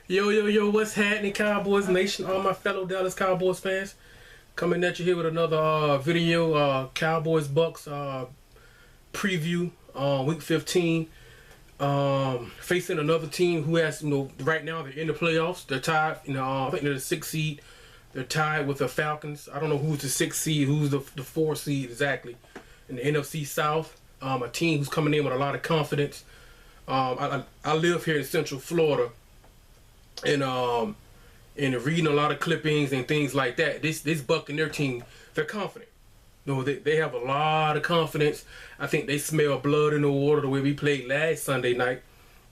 Yo, what's happening, Cowboys Nation? All my fellow Dallas Cowboys fans, coming at you here with another video, Cowboys Bucs preview, week 15. Facing another team who has, right now they're in the playoffs. They're tied, I think they're the 6th seed. They're tied with the Falcons. I don't know who's the 6th seed, who's the 4th seed exactly in the NFC South. A team who's coming in with a lot of confidence. I live here in Central Florida. And reading a lot of clippings and things like that, this Buccaneer team, they're confident. They have a lot of confidence. I think they smell blood in the water the way we played last Sunday night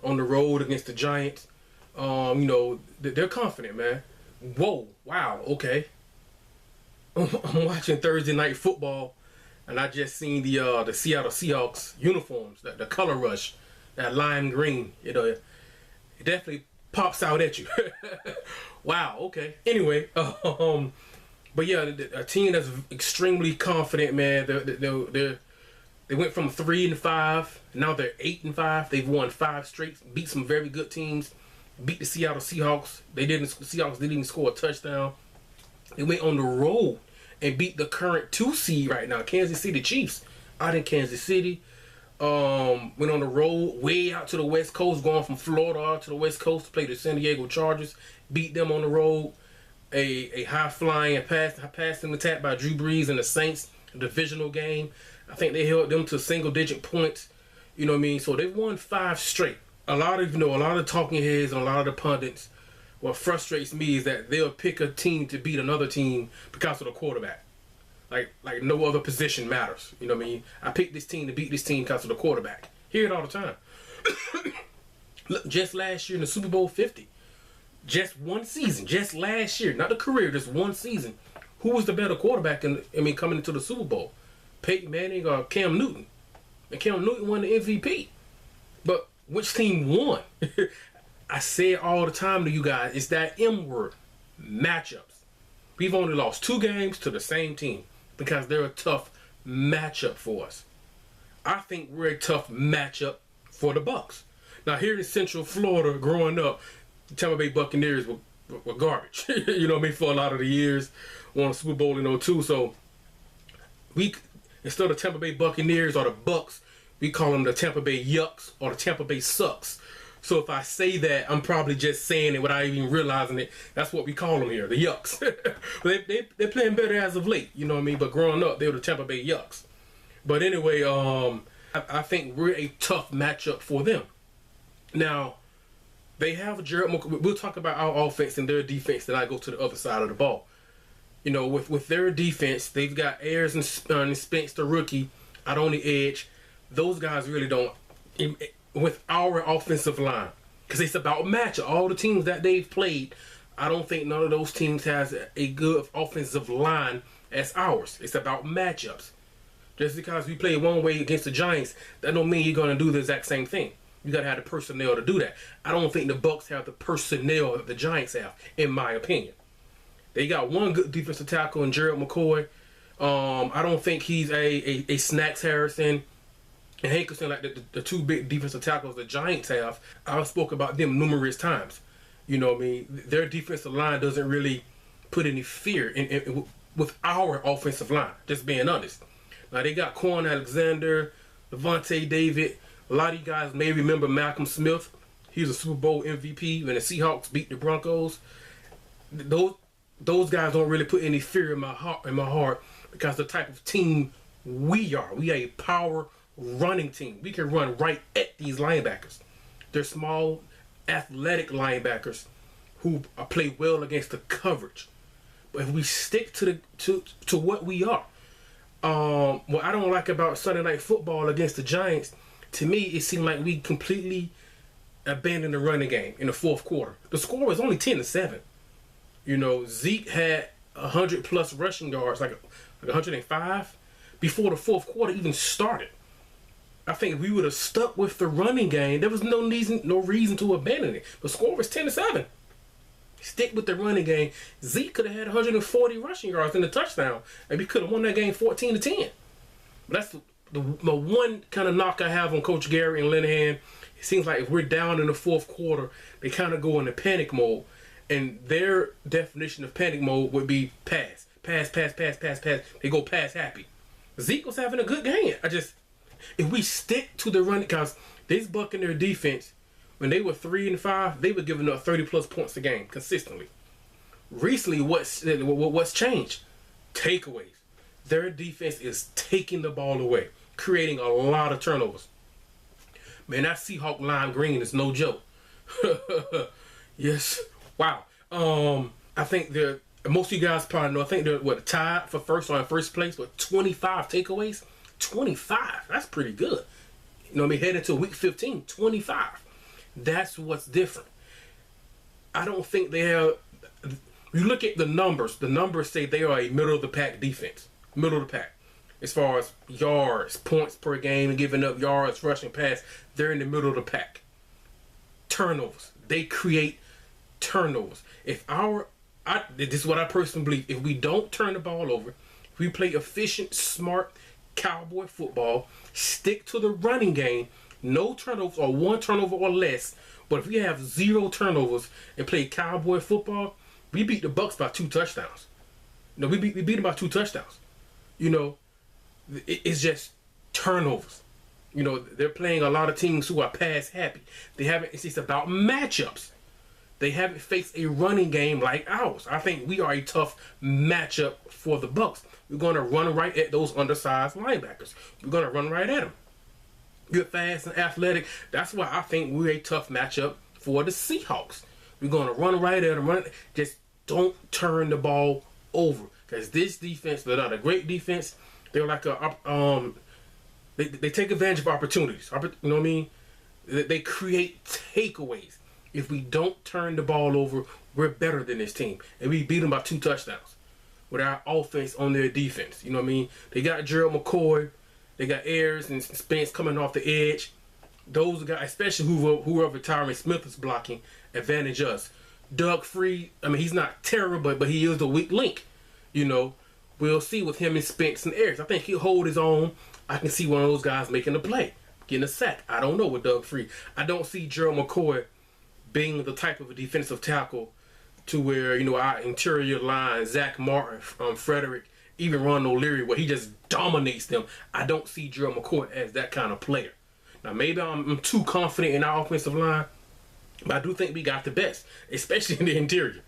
on the road against the Giants. They're confident, man. Whoa, wow, okay. I'm watching Thursday Night Football, and I just seen the Seattle Seahawks uniforms, the color rush, that lime green. It definitely pops out at you. Wow, okay. Anyway, but yeah, a team that's extremely confident, man. They went from 3-5, now they're 8-5. They've won 5 straight, beat some very good teams, beat the Seattle Seahawks. The Seahawks didn't even score a touchdown. They went on the road and beat the current 2 seed right now, Kansas City Chiefs, out in Kansas City. Went on the road way out to the West Coast, going from Florida out to the West Coast to play the San Diego Chargers. Beat them on the road. A high-flying and passing attack by Drew Brees and the Saints, a divisional game. I think they held them to single-digit points. You know what I mean? So they've won 5 straight. A lot of talking heads and a lot of the pundits, what frustrates me is that they'll pick a team to beat another team because of the quarterback. Like no other position matters. You know what I mean? I picked this team to beat this team because of the quarterback. Hear it all the time. Look, just last year in the Super Bowl 50, just one season, just last year, not the career, just one season. Who was the better quarterback coming into the Super Bowl? Peyton Manning or Cam Newton? And Cam Newton won the MVP. But which team won? I say it all the time to you guys. It's that M word, matchups. We've only lost 2 games to the same team because they're a tough matchup for us. I think we're a tough matchup for the Bucs. Now, here in Central Florida, growing up, the Tampa Bay Buccaneers were garbage. You know what I mean? For a lot of the years, won a Super Bowl in 2002. So, instead of Tampa Bay Buccaneers or the Bucs, we call them the Tampa Bay Yucks or the Tampa Bay Sucks. So if I say that, I'm probably just saying it without even realizing it. That's what we call them here, the Yucks. They're playing better as of late, you know what I mean? But growing up, they were the Tampa Bay Yucks. But anyway, I think we're a tough matchup for them. Now, they have Jared McCoy. We'll talk about our offense and their defense, then I go to the other side of the ball. With their defense, they've got Ayers and Spence, the rookie, out on the edge. Those guys really don't... with our offensive line, because it's about matchup. All the teams that they've played, I don't think none of those teams has a good offensive line as ours. It's about matchups. Just because we play one way against the Giants, that don't mean you're going to do the exact same thing. You got to have the personnel to do that. I don't think the Bucs have the personnel that the Giants have, in my opinion. They got one good defensive tackle in Jared McCoy. I don't think he's a Snacks Harrison and Hankerson, like the 2 big defensive tackles the Giants have. I've spoke about them numerous times. You know what I mean? Their defensive line doesn't really put any fear with our offensive line, just being honest. Now, they got Quan Alexander, Levante David. A lot of you guys may remember Malcolm Smith. He was a Super Bowl MVP when the Seahawks beat the Broncos. Those guys don't really put any fear in my heart because the type of team we are. We are a power running team. We can run right at these linebackers. They're small, athletic linebackers who play well against the coverage. But if we stick to what we are, what I don't like about Sunday Night Football against the Giants, to me, it seemed like we completely abandoned the running game in the 4th quarter. The score was only 10-7. Zeke had 100+ rushing yards, like 105, before the 4th quarter even started. I think if we would have stuck with the running game, there was no reason to abandon it. The score was 10-7. Stick with the running game. Zeke could have had 140 rushing yards in the touchdown, and we could have won that game 14-10. But that's the one kind of knock I have on Coach Gary and Linehan, it seems like if we're down in the fourth quarter, they kind of go into panic mode. And their definition of panic mode would be pass. Pass, pass, pass, pass, pass. They go pass happy. Zeke was having a good game. If we stick to the run, because this Buccaneers defense, when they were 3-5, they were giving up 30+ points a game consistently. Recently, what's changed? Takeaways. Their defense is taking the ball away, creating a lot of turnovers. Man, that Seahawk lime green is no joke. Yes. Wow. I think most of you guys probably know. I think they're tied for first place with 25 takeaways. 25. That's pretty good. You know what I mean? Heading to week 15, 25. That's what's different. I don't think they have. You look at the numbers. The numbers say they are a middle of the pack defense. Middle of the pack. As far as yards, points per game, giving up yards, rushing pass, they're in the middle of the pack. Turnovers. They create turnovers. This is what I personally believe. If we don't turn the ball over, if we play efficient, smart Cowboy football, stick to the running game, no turnovers or one turnover or less. But if we have 0 turnovers and play Cowboy football, we beat the Bucs by 2 touchdowns. No, we beat them by 2 touchdowns. You know, it's just turnovers. You know, they're playing a lot of teams who are pass happy. It's just about matchups. They haven't faced a running game like ours. I think we are a tough matchup for the Bucs. We're going to run right at those undersized linebackers. We're going to run right at them. You're fast and athletic. That's why I think we're a tough matchup for the Seahawks. We're going to run right at them. Just don't turn the ball over. Because this defense, they're not a great defense. They're like they take advantage of opportunities. You know what I mean? They create takeaways. If we don't turn the ball over, we're better than this team. And we beat them by 2 touchdowns with our offense on their defense. You know what I mean? They got Gerald McCoy. They got Ayers and Spence coming off the edge. Those guys, especially whoever Tyron Smith is blocking, advantage us. Doug Free, I mean, he's not terrible, but he is the weak link. You know, we'll see with him and Spence and Ayers. I think he'll hold his own. I can see one of those guys making a play, getting a sack. I don't know with Doug Free. I don't see Gerald McCoy being the type of a defensive tackle to where, you know, our interior line, Zach Martin, Frederick, even Ron O'Leary, where he just dominates them. I don't see Gerald McCoy as that kind of player. Now, maybe I'm too confident in our offensive line, but I do think we got the best, especially in the interior.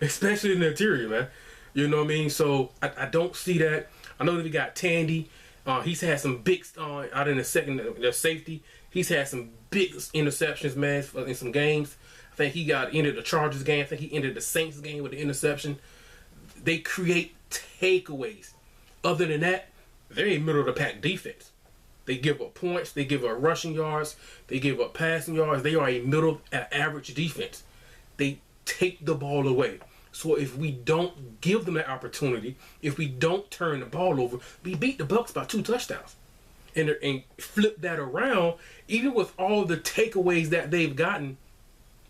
Especially in the interior, man. You know what I mean? So I don't see that. I know that we got Tandy. He's had some big out in the safety. He's had some big interceptions, man, in some games. I think he ended the Chargers game. I think he ended the Saints game with the interception. They create takeaways. Other than that, they're a middle of the pack defense. They give up points. They give up rushing yards. They give up passing yards. They are a middle average defense. They take the ball away. So if we don't give them that opportunity, if we don't turn the ball over, we beat the Bucs by 2 touchdowns. And flip that around, even with all the takeaways that they've gotten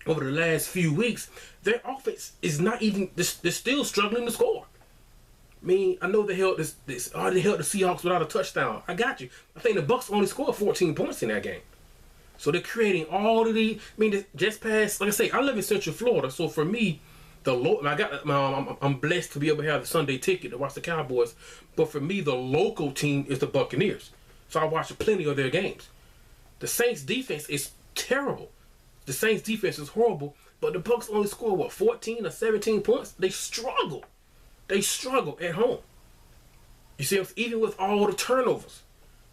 over the last few weeks, their offense is not even, they're still struggling to score. I mean, I know they held they held the Seahawks without a touchdown. I got you. I think the Bucs only scored 14 points in that game. So they're creating all of the, I mean, just past, like I say, I live in Central Florida, so for me, I'm blessed to be able to have the Sunday ticket to watch the Cowboys, but for me, the local team is the Buccaneers. So I watch plenty of their games. The Saints defense is terrible. The Saints defense is horrible, but the Bucs only score 14 or 17 points. They struggle. They struggle at home. You see, even with all the turnovers,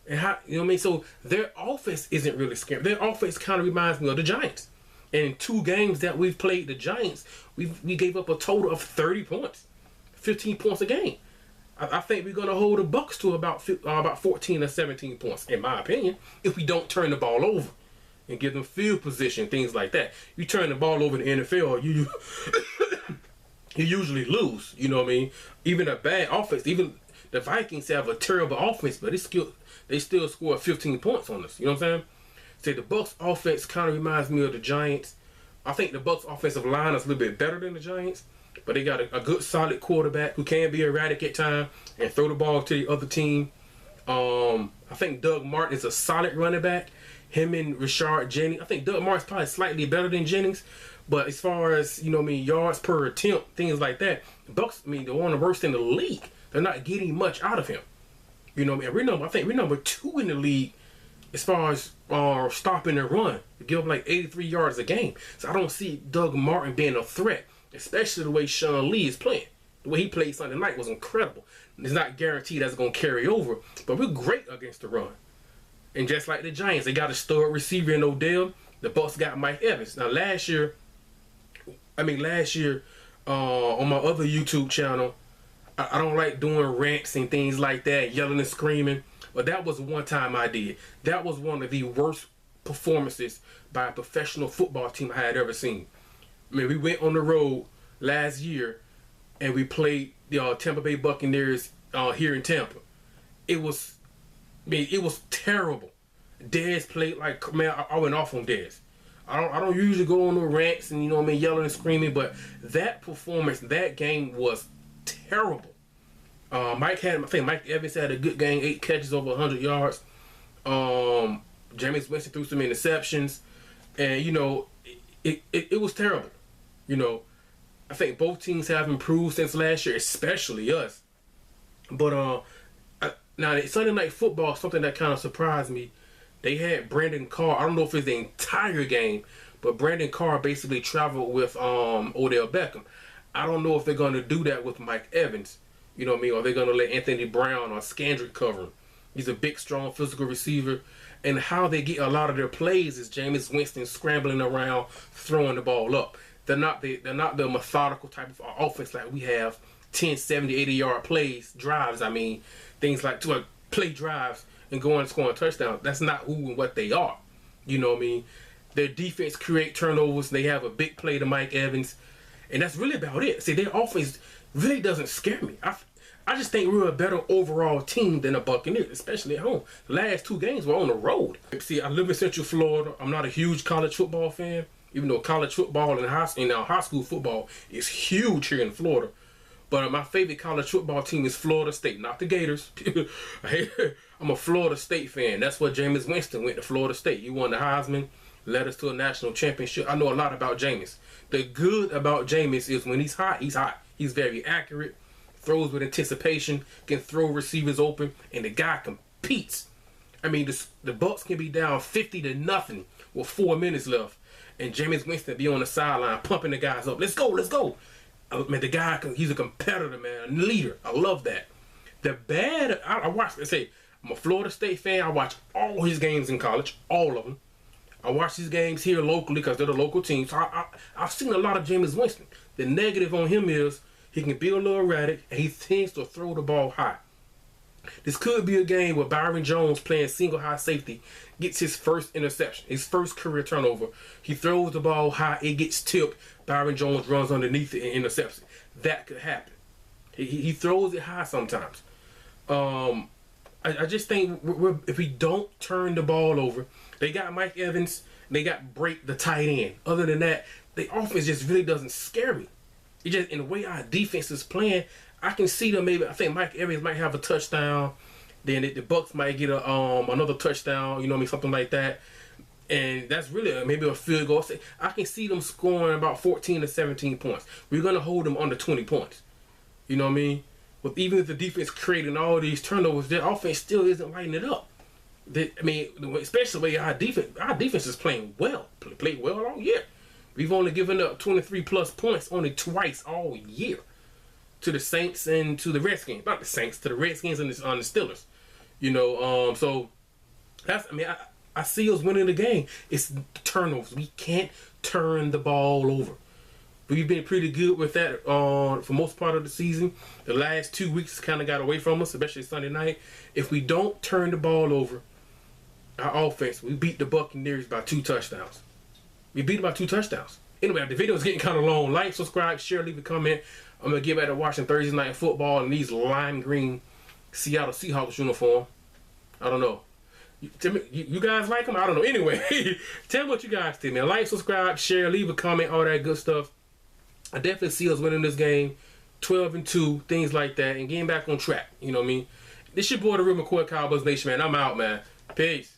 and how, you know what I mean. So their offense isn't really scary. Their offense kind of reminds me of the Giants. And in 2 games that we've played the Giants, we gave up a total of 30 points, 15 points a game. I think we're going to hold the Bucs to about 14 or 17 points, in my opinion, if we don't turn the ball over and give them field position, things like that. You turn the ball over in the NFL, you usually lose. You know what I mean? Even a bad offense, even the Vikings have a terrible offense, but they still score 15 points on us. You know what I'm saying? Say the Bucs offense kind of reminds me of the Giants. I think the Bucs offensive line is a little bit better than the Giants, but they got a good solid quarterback who can be erratic at times and throw the ball to the other team. I think Doug Martin is a solid running back. Him and Rashard Jennings. I think Doug Martin's probably slightly better than Jennings. But as far as, yards per attempt, things like that, the Bucs, they're one of the worst in the league. They're not getting much out of him. I think we're number 2 in the league as far as stopping the run. They give up like 83 yards a game. So I don't see Doug Martin being a threat, especially the way Sean Lee is playing. The way he played Sunday night was incredible. It's not guaranteed that's going to carry over, but we're great against the run. And just like the Giants, they got a stud receiver in Odell. The Bucs got Mike Evans. Now last year on my other YouTube channel, I don't like doing rants and things like that, yelling and screaming. But that was one time I did. That was one of the worst performances by a professional football team I had ever seen. We went on the road last year and we played the Tampa Bay Buccaneers here in Tampa. It was terrible. Dez played like, I went off on Dez. I don't usually go on the rants and yelling and screaming, but that performance, that game was terrible. I think Mike Evans had a good game, 8 catches over 100 yards. Jameis Winston threw some interceptions, and it was terrible. I think both teams have improved since last year, especially us. But now Sunday Night Football, something that kind of surprised me. They had Brandon Carr. I don't know if it's the entire game, but Brandon Carr basically traveled with Odell Beckham. I don't know if they're going to do that with Mike Evans. Or they're going to let Anthony Brown or Scandrick cover him. He's a big, strong, physical receiver. And how they get a lot of their plays is Jameis Winston scrambling around, throwing the ball up. They're not the methodical type of offense like we have. 10, 70, 80-yard plays, drives, things like to play drives and go and score a touchdown. That's not who and what they are. Their defense create turnovers. They have a big play to Mike Evans. And that's really about it. See, their offense really doesn't scare me. I just think we're a better overall team than the Buccaneers, especially at home. The last 2 games were on the road. See, I live in Central Florida. I'm not a huge college football fan, even though college football and high school football is huge here in Florida. But my favorite college football team is Florida State, not the Gators. I'm a Florida State fan. That's what Jameis Winston went to Florida State. He won the Heisman, led us to a national championship. I know a lot about Jameis. The good about Jameis is when he's hot, he's hot. He's very accurate, throws with anticipation, can throw receivers open, and the guy competes. The Bucs can be down 50-0 with 4 minutes left, and Jameis Winston be on the sideline pumping the guys up. Let's go, let's go. The guy, he's a competitor, man, a leader. I love that. I watch, I'm a Florida State fan. I watch all his games in college, all of them. I watch these games here locally because they're the local team. So I've seen a lot of Jameis Winston. The negative on him is he can be a little erratic, and he tends to throw the ball high. This could be a game where Byron Jones, playing single high safety, gets his first interception, his first career turnover. He throws the ball high, it gets tipped. Byron Jones runs underneath it and intercepts it. That could happen. He throws it high sometimes. I just think if we don't turn the ball over, they got Mike Evans, they got Brake, the tight end. Other than that, the offense just really doesn't scare me. It just, in the way our defense is playing, I can see them maybe. I think Mike Evans might have a touchdown. Then the Bucs might get another touchdown. Something like that. And that's really maybe a field goal. I can see them scoring about 14 to 17 points. We're gonna hold them under 20 points. But even if the defense creating all these turnovers, their offense still isn't lighting it up. Especially the way our defense is playing well. Played well all year. We've only given up 23 plus points only twice all year to the Saints and to the Redskins. Not the Saints, to the Redskins and the Steelers. So that's, I see us winning the game. It's turnovers. We can't turn the ball over. We've been pretty good with that for most part of the season. The last 2 weeks kind of got away from us, especially Sunday night. If we don't turn the ball over, our offense, we beat the Buccaneers by 2 touchdowns. We beat them by 2 touchdowns. Anyway, the video is getting kind of long. Like, subscribe, share, leave a comment. I'm going to get back to watching Thursday Night Football in these lime green Seattle Seahawks uniform. I don't know. Tell me, you guys like them? I don't know. Anyway, tell me what you guys think, man. Like, subscribe, share, leave a comment, all that good stuff. I definitely see us winning this game, 12-2, things like that, and getting back on track. This your boy, the Real McCoy, Cowboys Nation, man. I'm out, man. Peace.